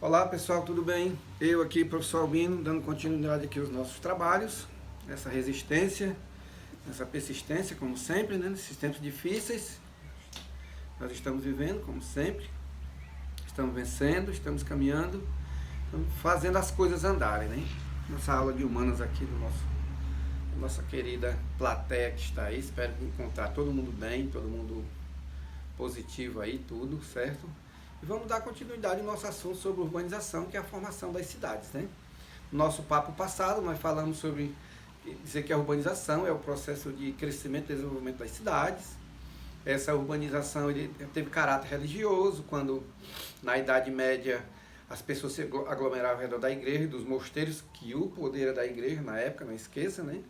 Olá pessoal, tudo bem? Eu aqui, professor Albino, dando continuidade aqui aos nossos trabalhos, nessa resistência, nessa persistência, como sempre, né? Nesses tempos difíceis, nós estamos vivendo, como sempre, estamos vencendo, estamos caminhando, estamos fazendo as coisas andarem, né? Nossa aula de humanas aqui nossa querida plateia que está aí, espero encontrar todo mundo bem, todo mundo positivo aí, tudo certo? E vamos dar continuidade ao nosso assunto sobre urbanização, que é a formação das cidades, né? No nosso papo passado, nós falamos sobre dizer que a urbanização é o processo de crescimento e desenvolvimento das cidades. Essa urbanização ele teve caráter religioso, quando na Idade Média as pessoas se aglomeravam ao redor da igreja e dos mosteiros, que o poder era da igreja na época, não esqueça, né?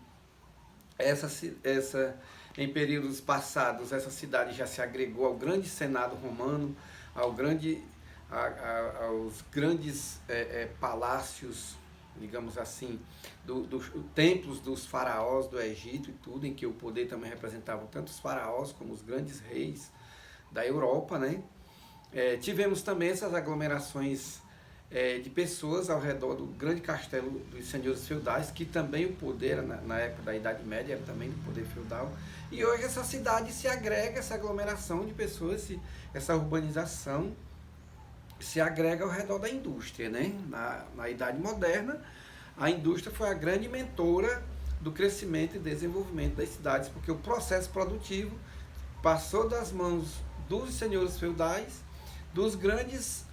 Em períodos passados, essa cidade já se agregou ao grande Senado romano, aos grandes palácios, digamos assim, dos templos dos faraós do Egito e tudo, em que o poder também representava tanto os faraós como os grandes reis da Europa, né? Tivemos também essas aglomerações de pessoas ao redor do grande castelo dos senhores feudais, que também o poder, na época da Idade Média, era também do poder feudal. E hoje essa cidade se agrega, essa aglomeração de pessoas, essa urbanização se agrega ao redor da indústria, né? Na Idade Moderna, a indústria foi a grande mentora do crescimento e desenvolvimento das cidades, porque o processo produtivo passou das mãos dos senhores feudais, dos grandes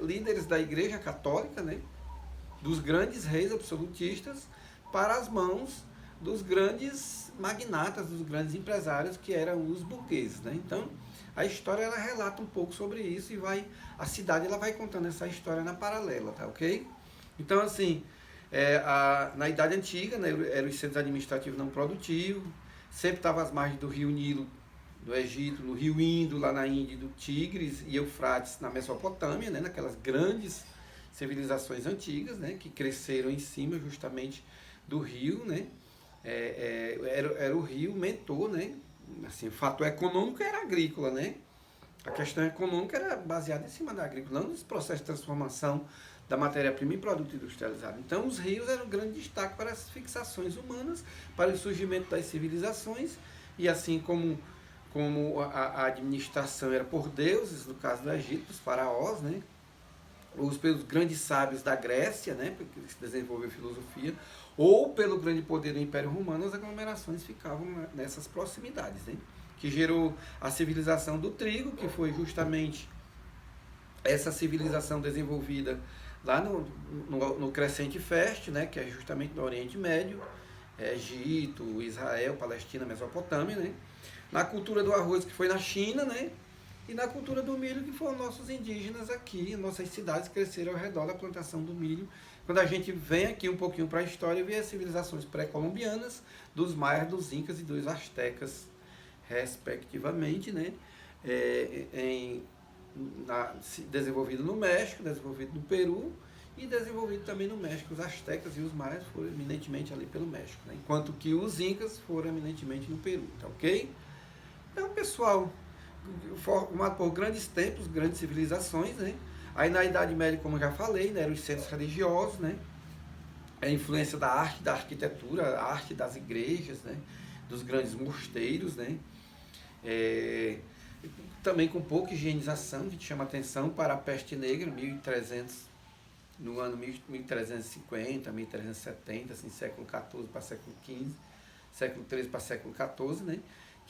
líderes da Igreja Católica, né? Dos grandes reis absolutistas, para as mãos dos grandes magnatas, dos grandes empresários, que eram os burgueses, né? Então, a história ela relata um pouco sobre isso e a cidade ela vai contando essa história na paralela, tá ok? Então, assim, na Idade Antiga, né, eram os centros administrativos não produtivos, sempre estava às margens do rio Nilo, do Egito, no rio Indo, lá na Índia, do Tigres e Eufrates, na Mesopotâmia, né, naquelas grandes civilizações antigas, né, que cresceram em cima justamente do rio, né, era o rio mentor, né, assim, o fator econômico era agrícola, né, a questão econômica era baseada em cima da agrícola, não nos processos de transformação da matéria-prima em produto industrializado. Então, os rios eram um grande destaque para as fixações humanas, para o surgimento das civilizações, e assim como a administração era por deuses, no caso do Egito, os faraós, né? Ou pelos grandes sábios da Grécia, né? Porque se desenvolveu filosofia, ou pelo grande poder do Império Romano, as aglomerações ficavam nessas proximidades, né? Que gerou a civilização do trigo, que foi justamente essa civilização desenvolvida lá no Crescente Fértil, né? Que é justamente no Oriente Médio, Egito, Israel, Palestina, Mesopotâmia, né? Na cultura do arroz, que foi na China, né? E na cultura do milho, que foram nossos indígenas aqui, nossas cidades cresceram ao redor da plantação do milho. Quando a gente vem aqui um pouquinho para a história, vê as civilizações pré-colombianas, dos maias, dos incas e dos astecas, respectivamente, né? Desenvolvido no México, desenvolvido no Peru e desenvolvido também no México. Os astecas e os maias foram eminentemente ali pelo México, né? Enquanto que os incas foram eminentemente no Peru, tá ok? Então, pessoal, formado por grandes templos, grandes civilizações, né? Aí na Idade Média, como eu já falei, né, eram os centros religiosos, né? A influência da arte, da arquitetura, a arte das igrejas, né? Dos grandes mosteiros, né? Também com pouca higienização, que chama atenção para a peste negra, 1300, no ano 1350, 1370, assim, século XIV para século XV, século XIII para século XIV, né?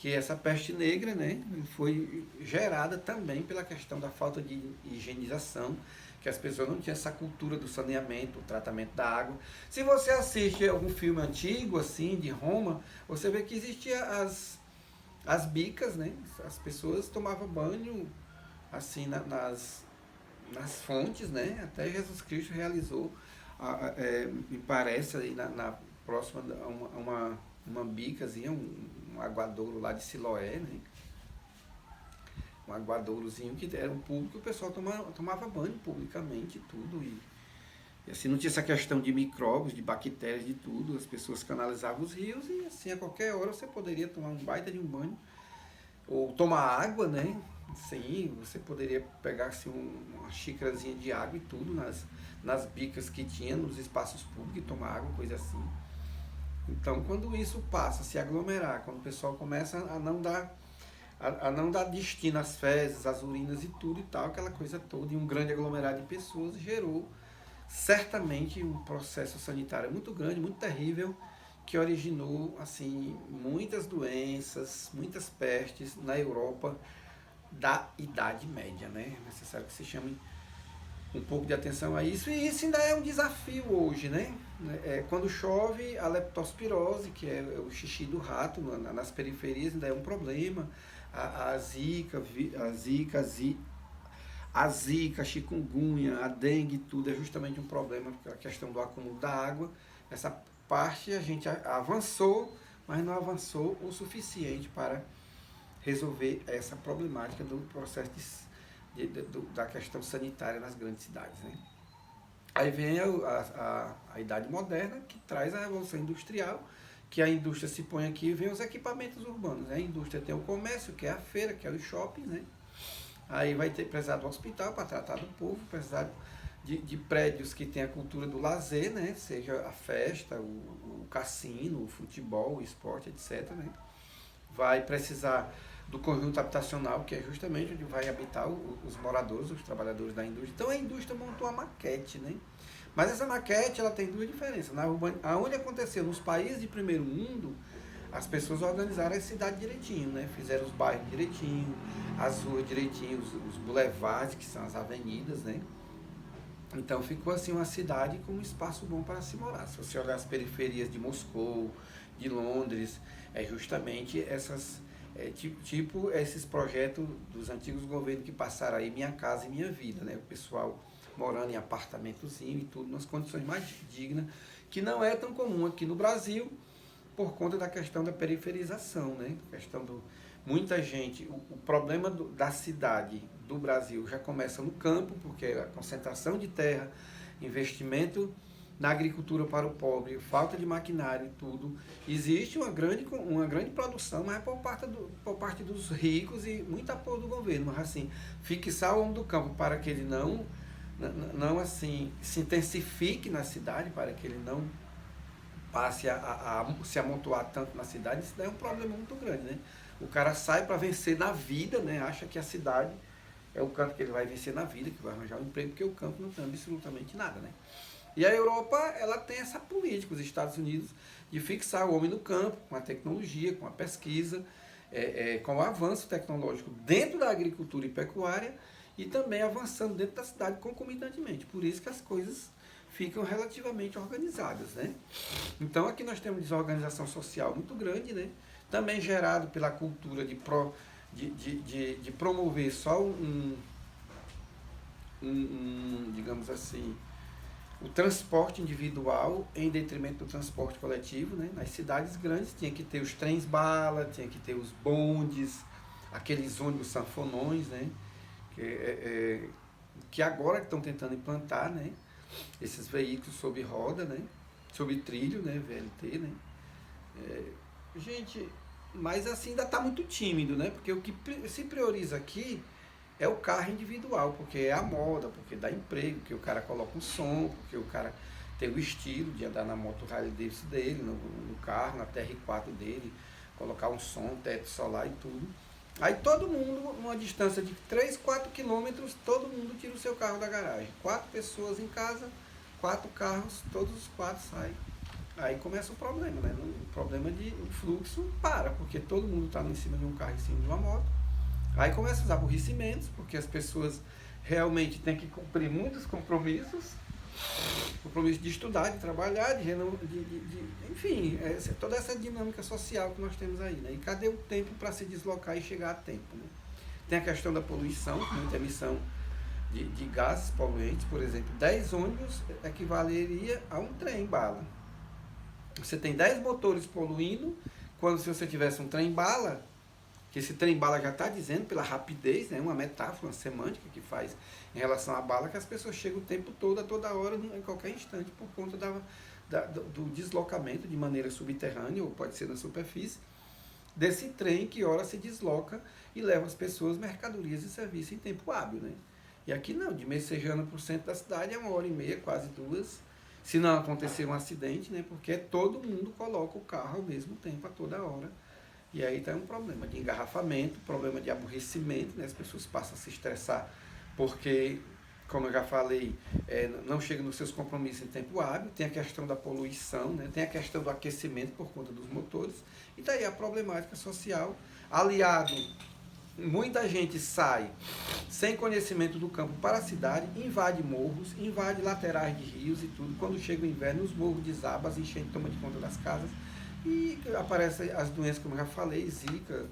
Que essa peste negra, né, foi gerada também pela questão da falta de higienização, que as pessoas não tinham essa cultura do saneamento, o tratamento da água. Se você assiste algum filme antigo, assim, de Roma, você vê que existia as bicas, né, as pessoas tomavam banho, assim, nas fontes, né, até Jesus Cristo realizou, me parece, ali na próxima, uma bicazinha, um aguadouro lá de Siloé, né? Um aguadourozinho que era um público, o pessoal tomava banho publicamente, tudo, e assim não tinha essa questão de micróbios, de bactérias, de tudo, as pessoas canalizavam os rios e assim a qualquer hora você poderia tomar um baita de um banho, ou tomar água, né? Sim, você poderia pegar assim, uma xícarazinha de água e tudo nas bicas que tinha nos espaços públicos e tomar água, coisa assim. Então, quando isso passa a se aglomerar, quando o pessoal começa a não dar destino às fezes, às urinas e tudo e tal, aquela coisa toda, e um grande aglomerado de pessoas gerou certamente um processo sanitário muito grande, muito terrível, que originou assim muitas doenças, muitas pestes na Europa da Idade Média, né? É necessário que se chame um pouco de atenção a isso, e isso ainda é um desafio hoje, né? Quando chove, a leptospirose, que é o xixi do rato nas periferias, ainda é um problema. A zika, a zika, a chikungunya, a dengue, tudo é justamente um problema, porque a questão do acúmulo da água. Essa parte a gente avançou, mas não avançou o suficiente para resolver essa problemática do processo da questão sanitária nas grandes cidades. Né? Aí vem a Idade Moderna, que traz a Revolução Industrial, que a indústria se põe aqui e vem os equipamentos urbanos. Né? A indústria tem o comércio, que é a feira, que é o shopping, né? Aí vai ter precisar do hospital para tratar do povo, precisar de prédios que tem a cultura do lazer, né? Seja a festa, o cassino, o futebol, o esporte, etc. Né? Vai precisar do conjunto habitacional, que é justamente onde vai habitar os moradores, os trabalhadores da indústria. Então a indústria montou a maquete, né? Mas essa maquete ela tem duas diferenças. Aonde aconteceu nos países de primeiro mundo, as pessoas organizaram a cidade direitinho, né? Fizeram os bairros direitinho, as ruas direitinho, os boulevards, que são as avenidas, né? Então ficou assim uma cidade com um espaço bom para se morar. Se você olhar as periferias de Moscou, de Londres, é justamente essas tipo esses projetos dos antigos governos que passaram aí Minha Casa e Minha Vida, né? O pessoal morando em apartamentozinho e tudo, nas condições mais dignas, que não é tão comum aqui no Brasil, por conta da questão da periferização, né? A questão do muita gente, o problema da cidade do Brasil já começa no campo, porque a concentração de terra, investimento na agricultura para o pobre, falta de maquinário e tudo. Existe uma grande produção, mas é por parte dos ricos e muito apoio do governo. Mas assim, fixar o homem do campo para que ele não assim, se intensifique na cidade, para que ele não passe a se amontoar tanto na cidade, isso daí é um problema muito grande, né? O cara sai para vencer na vida, né? Acha que a cidade é o canto que ele vai vencer na vida, que vai arranjar um emprego, porque o campo não tem absolutamente nada, né? E a Europa, ela tem essa política, os Estados Unidos, de fixar o homem no campo, com a tecnologia, com a pesquisa, com o avanço tecnológico dentro da agricultura e pecuária, e também avançando dentro da cidade concomitantemente. Por isso que as coisas ficam relativamente organizadas, né? Então aqui nós temos desorganização social muito grande, né? Também gerado pela cultura de promover só digamos assim, o transporte individual em detrimento do transporte coletivo, né? Nas cidades grandes tinha que ter os trens-bala, tinha que ter os bondes, aqueles ônibus sanfonões, né? Que agora estão tentando implantar, né? Esses veículos sob roda, né? Sob trilho, né? VLT, né? Gente, mas assim ainda está muito tímido, né? Porque o que se prioriza aqui é o carro individual, porque é a moda, porque dá emprego, porque o cara coloca um som, porque o cara tem o estilo de andar na moto Harley Davidson dele, no carro, na TR4 dele, colocar um som, teto solar e tudo. Aí todo mundo, numa distância de 3, 4 quilômetros, todo mundo tira o seu carro da garagem. 4 pessoas em casa, 4 carros, todos os 4 saem. Aí começa o problema, né? O problema de o fluxo para, porque todo mundo está em cima de um carro, em cima de uma moto. Aí começa os aborrecimentos, porque as pessoas realmente têm que cumprir muitos compromissos, compromisso de estudar, de trabalhar, enfim, toda essa dinâmica social que nós temos aí, né? E cadê o tempo para se deslocar e chegar a tempo, né? Tem a questão da poluição, muita emissão de gases poluentes, por exemplo, 10 ônibus equivaleria a um trem-bala. Você tem 10 motores poluindo, quando se você tivesse um trem-bala, que esse trem-bala já está dizendo pela rapidez, né, uma metáfora, uma semântica que faz em relação à bala, que as pessoas chegam o tempo todo, a toda hora, em qualquer instante, por conta do deslocamento de maneira subterrânea, ou pode ser na superfície, desse trem que ora se desloca e leva as pessoas, mercadorias e serviços em tempo hábil, né? E aqui não, de Messejana para o centro da cidade é 1h30, quase 2, se não acontecer um acidente, né? Porque todo mundo coloca o carro ao mesmo tempo, a toda hora. E aí tem um problema de engarrafamento, problema de aborrecimento, né? As pessoas passam a se estressar porque, como eu já falei, não chega nos seus compromissos em tempo hábil, tem a questão da poluição, né? Tem a questão do aquecimento por conta dos motores, e daí a problemática social, aliado, muita gente sai sem conhecimento do campo para a cidade, invade morros, invade laterais de rios e tudo, quando chega o inverno, os morros desabam, as enchentes tomam de conta das casas, e aparecem as doenças, como eu já falei, zika,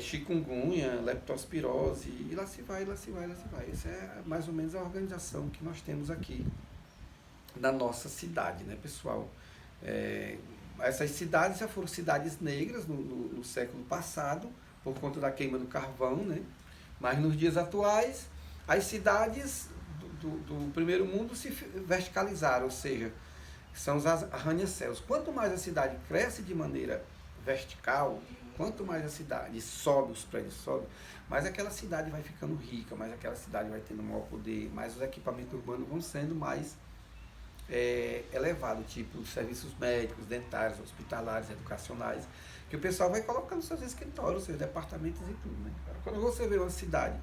chikungunya, leptospirose, e lá se vai, lá se vai, lá se vai. Essa é mais ou menos a organização que nós temos aqui na nossa cidade, né, pessoal? Essas cidades já foram cidades negras no século passado, por conta da queima do carvão, né? Mas nos dias atuais, as cidades do primeiro mundo se verticalizaram, ou seja, são os arranha-céus. Quanto mais a cidade cresce de maneira vertical, quanto mais a cidade sobe, os prédios sobem, mais aquela cidade vai ficando rica, mais aquela cidade vai tendo maior poder, mais os equipamentos urbanos vão sendo mais elevados, tipo serviços médicos, dentários, hospitalares, educacionais, que o pessoal vai colocando seus escritórios, seus departamentos e tudo, né? Quando você vê uma cidade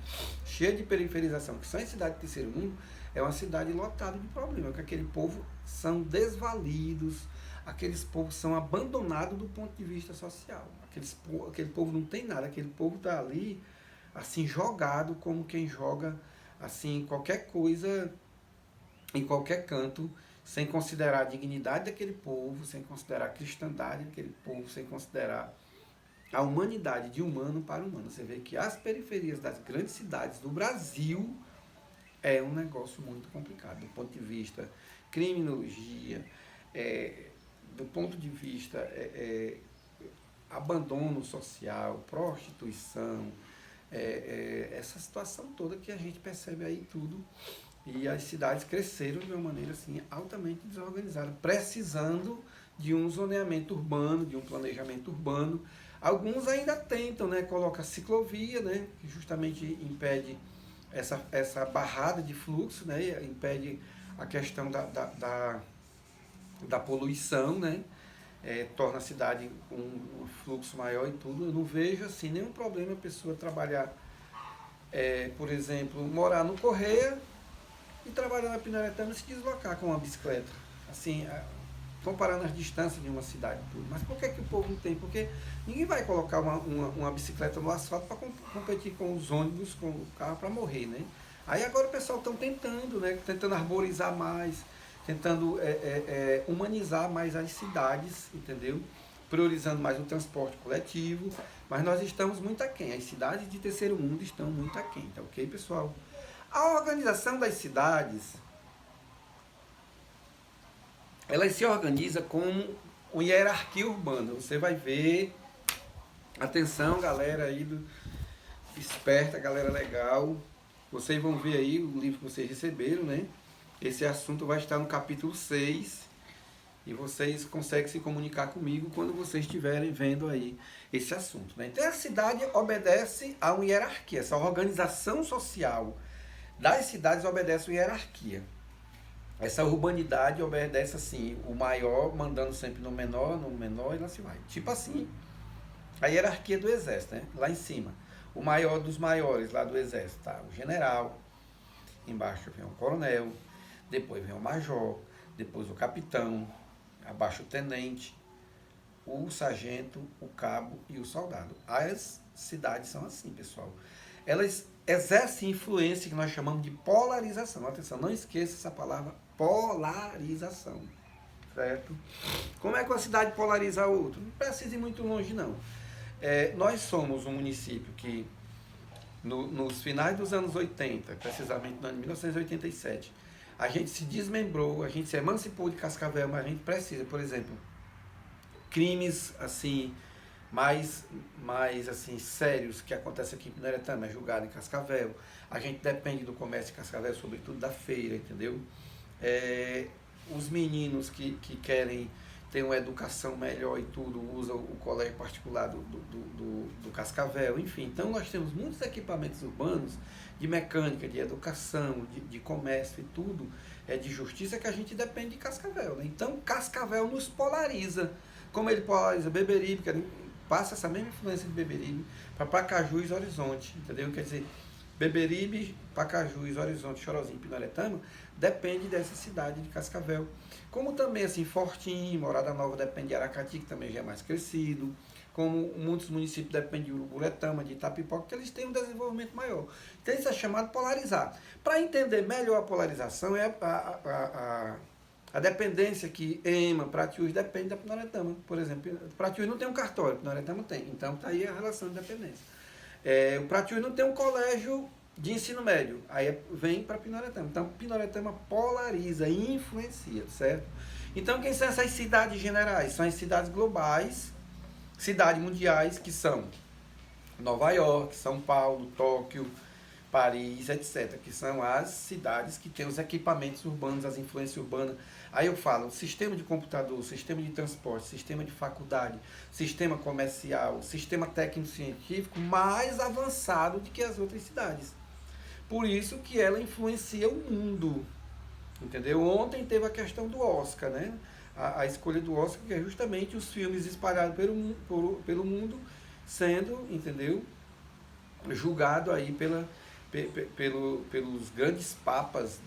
cheia de periferização, que são em cidade de terceiro mundo, é uma cidade lotada de problemas, que aquele povo são desvalidos, aqueles povos são abandonados do ponto de vista social. Aquele povo não tem nada, aquele povo está ali, assim, jogado como quem joga, assim, qualquer coisa, em qualquer canto, sem considerar a dignidade daquele povo, sem considerar a cristandade daquele povo, sem considerar a humanidade de humano para humano. Você vê que as periferias das grandes cidades do Brasil é um negócio muito complicado, do ponto de vista criminologia, do ponto de vista abandono social, prostituição, essa situação toda que a gente percebe aí tudo. E as cidades cresceram de uma maneira assim, altamente desorganizada, precisando de um zoneamento urbano, de um planejamento urbano. Alguns ainda tentam, né, colocar ciclovia, né, que justamente impede essa barrada de fluxo, né, impede a questão da poluição, né, torna a cidade com um fluxo maior e tudo. Eu não vejo assim nenhum problema a pessoa trabalhar, por exemplo, morar no Correia e trabalhar na Pinaretama e se deslocar com uma bicicleta. Assim, comparando as distâncias de uma cidade e tudo. Mas por que o povo não tem? Porque ninguém vai colocar uma bicicleta no asfalto para competir com os ônibus, com o carro para morrer, né? Aí agora o pessoal estão tentando, né? Tentando arborizar mais, tentando humanizar mais as cidades, entendeu? Priorizando mais o transporte coletivo, mas nós estamos muito aquém. As cidades de terceiro mundo estão muito aquém, tá ok, pessoal? A organização das cidades, ela se organiza com uma hierarquia urbana. Você vai ver, atenção galera aí, esperta, galera legal, vocês vão ver aí o livro que vocês receberam, né? Esse assunto vai estar no capítulo 6 e vocês conseguem se comunicar comigo quando vocês estiverem vendo aí esse assunto, né? Então a cidade obedece a uma hierarquia, essa organização social das cidades obedece uma hierarquia. Essa urbanidade obedece assim, o maior mandando sempre no menor e lá se vai. Tipo assim, a hierarquia do exército, né? Lá em cima, o maior dos maiores lá do exército, tá? O general, embaixo vem o coronel, depois vem o major, depois o capitão, abaixo o tenente, o sargento, o cabo e o soldado. As cidades são assim, pessoal. Elas exercem influência que nós chamamos de polarização. Atenção, não esqueça essa palavra, polarização. Certo? Como é que uma cidade polariza a outra? Não precisa ir muito longe, não. Nós somos um município que, nos finais dos anos 80, precisamente no ano de 1987, a gente se desmembrou, a gente se emancipou de Cascavel, mas a gente precisa, por exemplo, crimes assim, mais assim, sérios que acontecem aqui em Pinaretama, é julgado em Cascavel. A gente depende do comércio de Cascavel, sobretudo da feira, entendeu? Os meninos que querem tem uma educação melhor e tudo, usa o colégio particular do Cascavel, enfim. Então nós temos muitos equipamentos urbanos de mecânica, de educação, de comércio e tudo, de justiça, que a gente depende de Cascavel, né? Então Cascavel nos polariza, como ele polariza Beberibe, que passa essa mesma influência de Beberibe para Pacajus, Horizonte, entendeu? Quer dizer, Beberibe, Pacajus, Horizonte, Chorozinho, Pinoretama, depende dessa cidade de Cascavel. Como também, assim, Fortim, Morada Nova depende de Aracati, que também já é mais crescido. Como muitos municípios dependem de Uruburetama, de Itapipoca, que eles têm um desenvolvimento maior. Então isso é chamado polarizar. Para entender melhor a polarização, é a dependência que EMA, Pratiús, depende da Pinoretama. Por exemplo, Pratiús não tem um cartório, Pinoretama tem. Então está aí a relação de dependência. O Pratiús não tem um colégio de ensino médio, aí vem para Pinoretama. Então, Pinoretama polariza, influencia, certo? Então, quem são essas cidades generais? São as cidades globais, cidades mundiais, que são Nova York, São Paulo, Tóquio, Paris, etc., que são as cidades que têm os equipamentos urbanos, as influências urbanas. Aí eu falo, sistema de computador, sistema de transporte, sistema de faculdade, sistema comercial, sistema técnico-científico mais avançado do que as outras cidades. Por isso que ela influencia o mundo, entendeu? Ontem teve a questão do Oscar, né? A escolha do Oscar, que é justamente os filmes espalhados pelo mundo sendo, entendeu? Julgado aí pelos grandes papas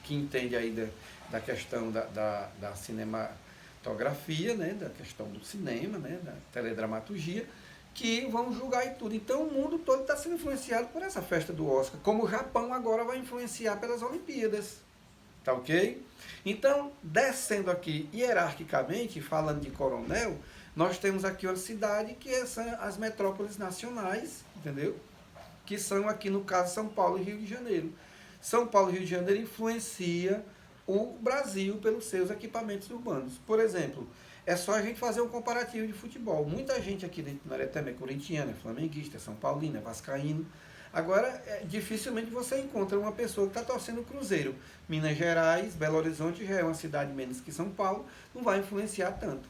que entendem aí da questão da cinematografia, né? Da questão do cinema, né? Da teledramaturgia, que vão julgar e tudo. Então o mundo todo está sendo influenciado por essa festa do Oscar, como o Japão agora vai influenciar pelas Olimpíadas, tá ok? Então, descendo aqui hierarquicamente, falando de coronel, nós temos aqui uma cidade que são as metrópoles nacionais, entendeu? Que são aqui no caso São Paulo e Rio de Janeiro. São Paulo e Rio de Janeiro influencia o Brasil pelos seus equipamentos urbanos. Por exemplo, é só a gente fazer um comparativo de futebol. Muita gente aqui dentro do Pinoretama é corintiana, é flamenguista, é São Paulino, é vascaíno. Agora, dificilmente você encontra uma pessoa que está torcendo o Cruzeiro. Minas Gerais, Belo Horizonte já é uma cidade menos que São Paulo, não vai influenciar tanto.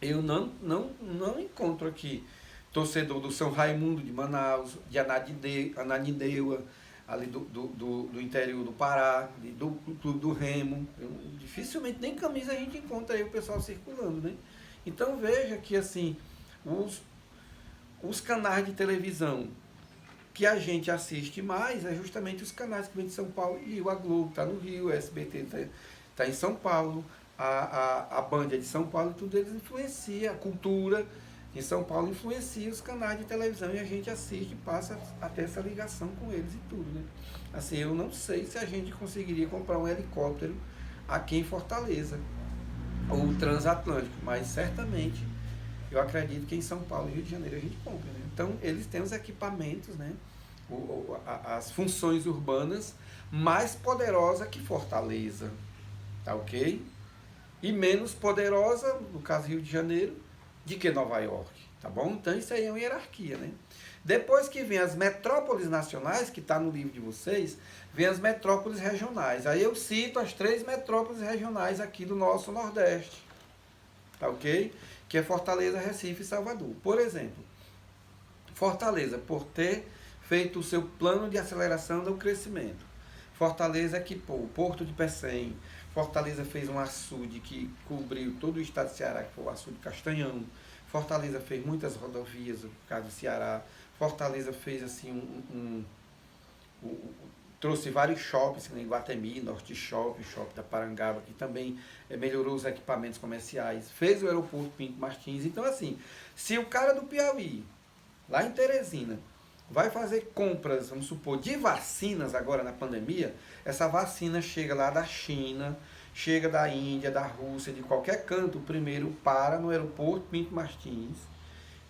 Eu não encontro aqui torcedor do São Raimundo de Manaus, de Ananindeua, ali do interior do Pará, do Clube do Remo. Dificilmente nem camisa a gente encontra aí o pessoal circulando, né? Então veja que assim, os canais de televisão que a gente assiste mais é justamente os canais que vêm de São Paulo e Rio. A Globo está no Rio, a SBT está em São Paulo, a Band é de São Paulo, tudo eles influencia, a cultura em São Paulo influencia os canais de televisão e a gente assiste e passa a ter essa ligação com eles e tudo, né? Assim, eu não sei se a gente conseguiria comprar um helicóptero aqui em Fortaleza, ou transatlântico, mas certamente eu acredito que em São Paulo e Rio de Janeiro a gente compra, né? Então, eles têm os equipamentos, né? As funções urbanas mais poderosas que Fortaleza, tá ok? E menos poderosa, no caso Rio de Janeiro, de que Nova York, tá bom? Então, isso aí é uma hierarquia, né? Depois que vem as metrópoles nacionais, que está no livro de vocês, vem as metrópoles regionais. Aí eu cito as 3 metrópoles regionais aqui do nosso Nordeste, tá ok? Que é Fortaleza, Recife e Salvador. Por exemplo, Fortaleza, por ter feito o seu plano de aceleração do crescimento. Fortaleza equipou o Porto de Pecém. Fortaleza fez um açude que cobriu todo o estado de Ceará, que foi o açude Castanhão. Fortaleza fez muitas rodovias, no caso do Ceará. Fortaleza fez assim trouxe vários shoppings, em Iguatemi, Norte Shopping, Shopping da Parangaba, que também melhorou os equipamentos comerciais, fez o aeroporto Pinto Martins. Então, assim, se o cara do Piauí, lá em Teresina, vai fazer compras, vamos supor, de vacinas agora na pandemia, essa vacina chega lá da China, chega da Índia, da Rússia, de qualquer canto, primeiro para no aeroporto Pinto Martins,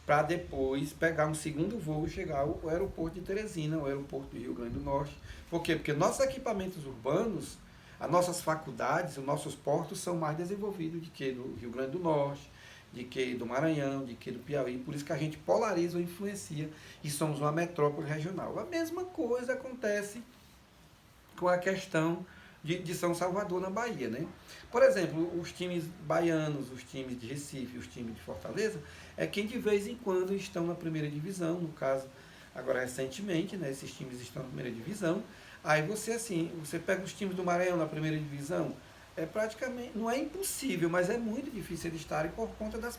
para depois pegar um segundo voo e chegar ao aeroporto de Teresina, o aeroporto do Rio Grande do Norte. Por quê? Porque nossos equipamentos urbanos, as nossas faculdades, os nossos portos são mais desenvolvidos do que do Rio Grande do Norte, de que do Maranhão, de que do Piauí. Por isso que a gente polariza ou influencia e somos uma metrópole regional. A mesma coisa acontece com a questão de São Salvador, na Bahia, né? Por exemplo, os times baianos, os times de Recife, os times de Fortaleza, é quem de vez em quando estão na primeira divisão, no caso, agora recentemente, né, esses times estão na primeira divisão. Aí você assim, você pega os times do Maranhão na primeira divisão, é praticamente, não é impossível, mas é muito difícil eles estarem por conta das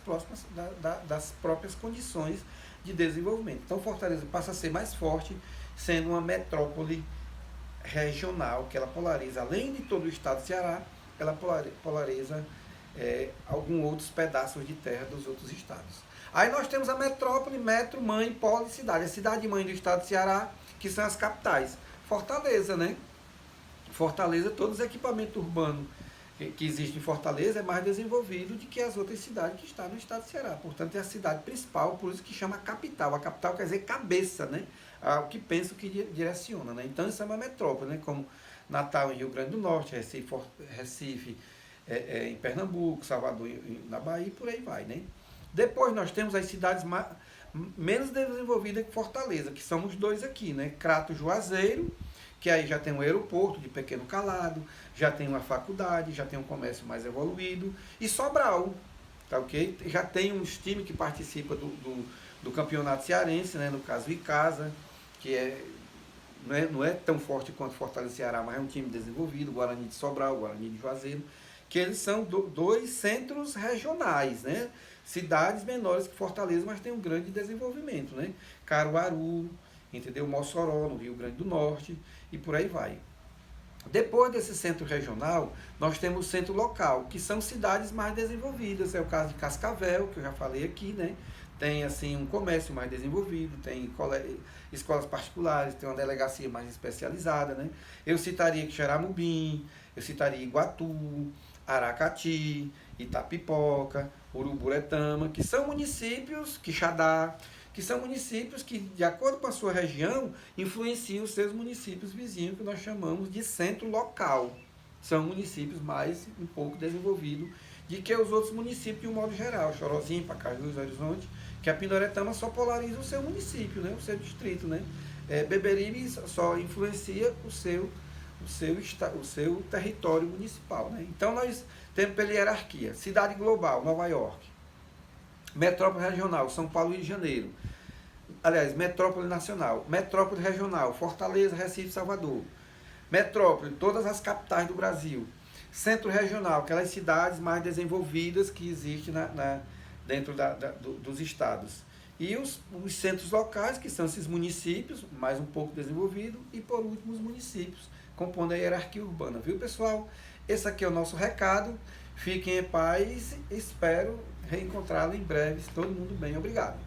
próprias condições de desenvolvimento. Então Fortaleza passa a ser mais forte, sendo uma metrópole regional, que ela polariza, além de todo o estado do Ceará, ela polariza alguns outros pedaços de terra dos outros estados. Aí nós temos a metrópole, metro, mãe, polo e cidade. A cidade-mãe do estado do Ceará, que são as capitais. Fortaleza, né? Fortaleza, todos os equipamentos urbanos que existem em Fortaleza é mais desenvolvido do que as outras cidades que estão no estado do Ceará. Portanto, é a cidade principal, por isso que chama capital. A capital quer dizer cabeça, né? O que pensa, o que direciona, né? Então, isso é uma metrópole, né? Como Natal em Rio Grande do Norte, Recife em Pernambuco, Salvador na Bahia e por aí vai, né? Depois nós temos as cidades menos desenvolvidas que Fortaleza, que são os dois aqui, né? Crato Juazeiro, que aí já tem um aeroporto de Pequeno Calado, já tem uma faculdade, já tem um comércio mais evoluído, e Sobral, tá ok? Já tem uns times que participam do campeonato cearense, né? No caso Icasa, que não é tão forte quanto Fortaleza e Ceará, mas é um time desenvolvido, Guarani de Sobral, Guarani de Juazeiro, que eles são dois centros regionais, né? Cidades menores que Fortaleza, mas tem um grande desenvolvimento, né? Caruaru, entendeu? Mossoró, no Rio Grande do Norte, e por aí vai. Depois desse centro regional, nós temos o centro local, que são cidades mais desenvolvidas. É o caso de Cascavel, que eu já falei aqui, né? Tem assim um comércio mais desenvolvido, tem escolas particulares, tem uma delegacia mais especializada, né? Eu citaria Xeramubim, eu citaria Iguatu, Aracati, Itapipoca, Uruburetama, que são municípios, Quixadá, que são municípios que, de acordo com a sua região, influenciam os seus municípios vizinhos, que nós chamamos de centro local. São municípios mais um pouco desenvolvidos do que os outros municípios de um modo geral, Chorozinho, Pacajus, Horizonte, que a Pindoretama só polariza o seu município, né, o seu distrito, né? Beberibe só influencia o seu território municipal, né? Então nós temos pela hierarquia: cidade global, Nova York; metrópole regional, São Paulo e Rio de Janeiro; aliás, metrópole nacional; metrópole regional, Fortaleza, Recife, Salvador; metrópole, todas as capitais do Brasil; centro regional, aquelas cidades mais desenvolvidas que existem dentro dos estados; e os centros locais, que são esses municípios mais um pouco desenvolvidos; e por último os municípios, compondo a hierarquia urbana. Viu, pessoal? Esse aqui é o nosso recado. Fiquem em paz. Espero reencontrá-lo em breve. Todo mundo bem. Obrigado.